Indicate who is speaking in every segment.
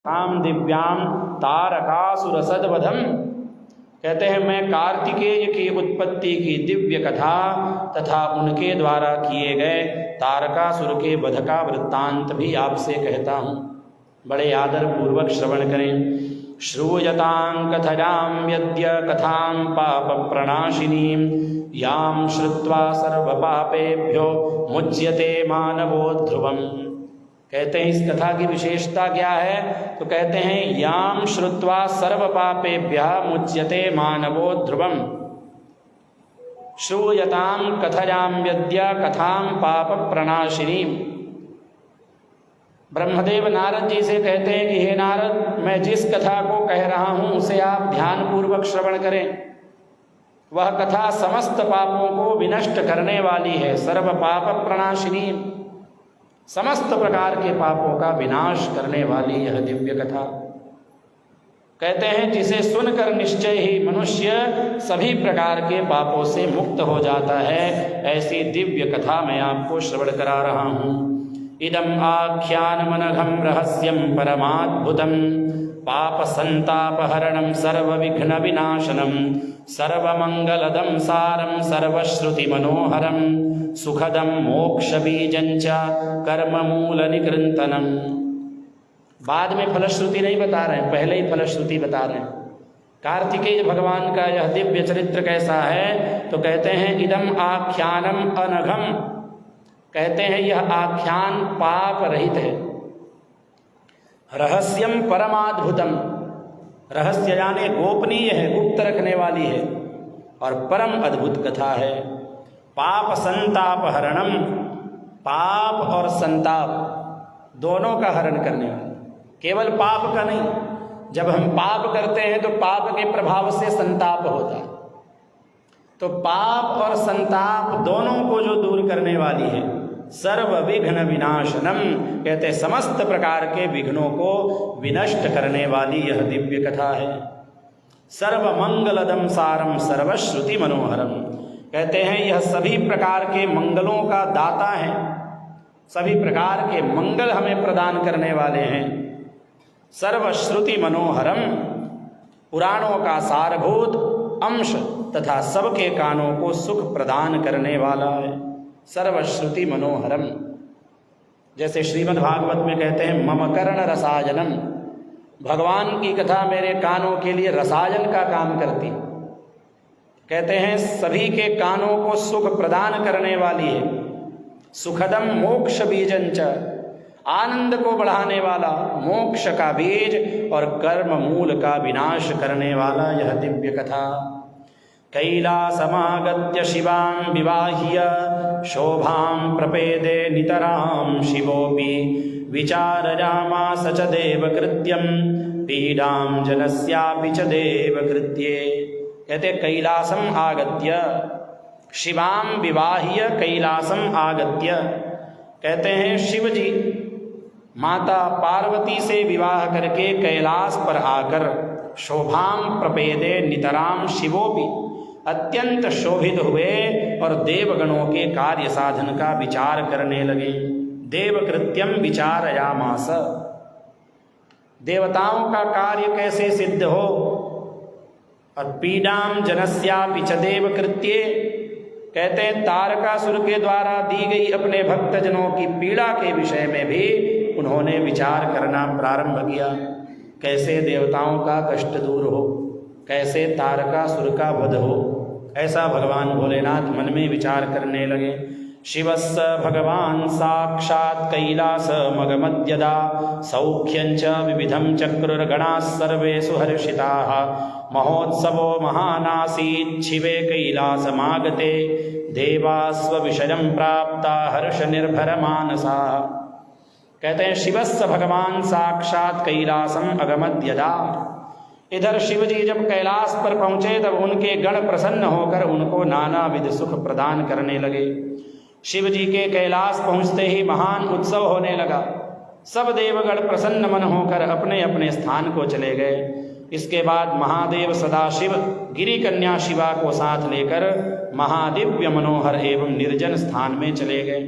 Speaker 1: ताम दिव्याम तारकासुर सदवधम। कहते हैं मैं कार्तिकेय की उत्पत्ति की दिव्य कथा तथा उनके द्वारा किए गए तारकासुर के वध का वृत्तांत भी आपसे कहता हूँ, बड़े आदर पूर्वक श्रवण करें। श्रूयतां कथयां यद्य कथां पाप प्रणाशिनीं यां श्रुत्वा सर्व पापेभ्यो मुच्यते मानवो ध्रुवम्। कहते हैं इस कथा की विशेषता क्या है, तो कहते हैं याम श्रुत्वा सर्व पापेभ्यः मुच्यते मानवो ध्रुवम्। श्रूयतां कथयां यद्य कथां पाप प्रणाशिनीं। ब्रह्मदेव नारद जी से कहते हैं कि हे नारद, मैं जिस कथा को कह रहा हूं उसे आप ध्यान पूर्वक श्रवण करें। वह कथा समस्त पापों को विनष्ट करने वाली है। सर्व पाप प्रणाशिनी, समस्त प्रकार के पापों का विनाश करने वाली यह दिव्य कथा। कहते हैं जिसे सुनकर निश्चय ही मनुष्य सभी प्रकार के पापों से मुक्त हो जाता है। ऐसी दिव्य कथा मैं आपको श्रवण करा रहा हूं। इदम आख्यानमनघं रहस्यं परमाद्भुतं पाप संतापहरणं सर्वविघ्न विनाशनं सर्वमंगलदं सारं सर्वश्रुति मनोहरं सुखदं मोक्षबीजं च कर्ममूल निकृन्तनम्। बाद में फलश्रुति नहीं बता रहे हैं, पहले ही फलश्रुति बता रहे हैं। कार्तिकेय भगवान का यह दिव्य चरित्र कैसा है, तो कहते हैं इदम आख्यानम अनघम। कहते हैं यह आख्यान पाप रहित है। रहस्यम परमाद्भुतम, रहस्य यानी गोपनीय है, गुप्त रखने वाली है और परम अद्भुत कथा है। पाप संताप हरणम, पाप और संताप दोनों का हरण करने वाला, केवल पाप का नहीं। जब हम पाप करते हैं तो पाप के प्रभाव से संताप होता है, तो पाप और संताप दोनों को जो दूर करने वाली है। सर्व विघ्न विनाशनम, कहते समस्त प्रकार के विघ्नों को विनष्ट करने वाली यह दिव्य कथा है। सर्व मंगलदम सारम सर्वश्रुति मनोहरम, कहते हैं यह सभी प्रकार के मंगलों का दाता है, सभी प्रकार के मंगल हमें प्रदान करने वाले हैं। सर्वश्रुति मनोहरम, पुराणों का सारभूत अंश तथा सबके कानों को सुख प्रदान करने वाला है। सर्वश्रुति मनोहरम, जैसे श्रीमद् भागवत में कहते हैं मम कर्ण रसायनम, भगवान की कथा मेरे कानों के लिए रसायन का काम करती। कहते हैं सभी के कानों को सुख प्रदान करने वाली है। सुखदम मोक्ष बीजंच, आनंद को बढ़ाने वाला, मोक्ष का बीज और कर्म मूल का विनाश करने वाला यह दिव्य कथा। कैलासमागत्य शिवां विवाह्य शोभां प्रपेदे नितरां शिवोऽपि विचारयामास च देवकृत्यं पीडां जनस्यापि च देवकृत्ये। कहते कैलासम आगत्य शिवां विवाह्य, कैलासम आगत्य कहते हैं शिव जी माता पार्वती से विवाह करके कैलाश पर आकर शोभां प्रपेदे नितरां शिवोऽपि, अत्यंत शोभित हुए और देवगणों के कार्य साधन का विचार करने लगे। देवकृत्यम विचारयामास, देवताओं का कार्य कैसे सिद्ध हो। और पीडाम जनस्यापि च देवकृत्ये, कहते हैं तारकासुर के द्वारा दी गई अपने भक्तजनों की पीड़ा के विषय में भी उन्होंने विचार करना प्रारंभ किया। कैसे देवताओं का कष्ट दूर हो, कैसे तारकासुर का वध हो, ऐसा भगवान भोलेनाथ मन में विचार करने लगे। शिवस्स भगवान साक्षात् कैलास मगमद्यदा सौख्यंच विविधं चक्रुर्गणाः सर्वे सुहर्षिताः महोत्सवो महानासीत् शिवे कैलासमागते देवास्वविषयं प्राप्ता हर्ष निर्भर मानसाः। कहते हैं शिवस्स भगवान साक्षात् कैलासम अगमद्यदा। इधर शिव जी जब कैलाश पर पहुंचे तब उनके गण प्रसन्न होकर उनको नाना विध सुख प्रदान करने लगे। शिव जी के कैलाश पहुंचते ही महान उत्सव होने लगा। सब देवगण प्रसन्न मन होकर अपने अपने स्थान को चले गए। इसके बाद महादेव सदाशिव गिरी कन्या शिवा को साथ लेकर महादिव्य मनोहर एवं निर्जन स्थान में चले गए।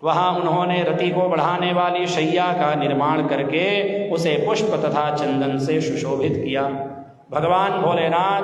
Speaker 1: वहाँ उन्होंने रति को बढ़ाने वाली शैया का निर्माण करके उसे पुष्प तथा चंदन से सुशोभित किया। भगवान भोलेनाथ